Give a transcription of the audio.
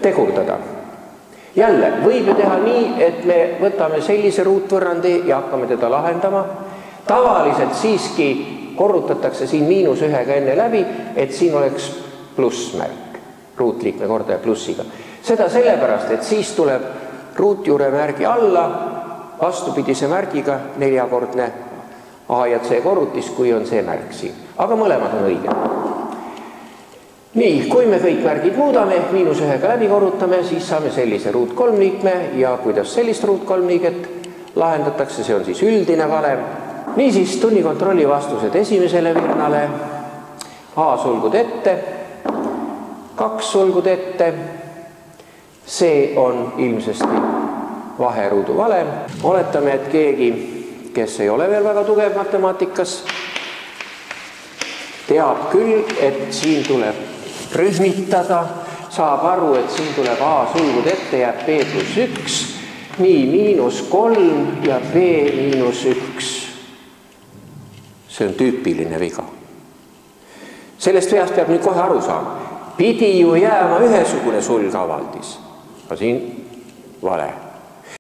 tegurdada. Jälle, võib ju teha nii, et me võtame sellise ruutvõrrandi ja hakkame teda lahendama. Tavaliselt siiski korrutatakse siin -1 enne läbi, et siin oleks plussmärk, ruutliikme kordaja plussiga. Seda sellepärast, et siis tuleb ruutjuure märgi alla vastupidise märgiga 4-kordne A ja C korrutis, kui on see märk siin. Aga mõlemad on õige. Nii, kui me kõik märgid muudame, ehk -1 läbi korrutame, siis saame sellise ruut-3-liikme ja kuidas sellist ruut-3-liiget lahendatakse, see on siis üldine valem. Niisiis, tunnikontrolli vastused esimesele virnale. A sulgud ette, 2 sulgud ette. See on ilmsesti vaheruudu valem. Oletame, et keegi, kes ei ole veel väga tugev matemaatikas, teab küll, et siin tuleb rühmitada, saab aru, et siin tuleb A sulgud ette, jääb B + 1, nii -3 ja B -1. See on tüüpiline viga. Sellest veast peab nüüd kohe aru saama. Pidi ju jääma ühesugune sulgavaldis. Aga siin vale.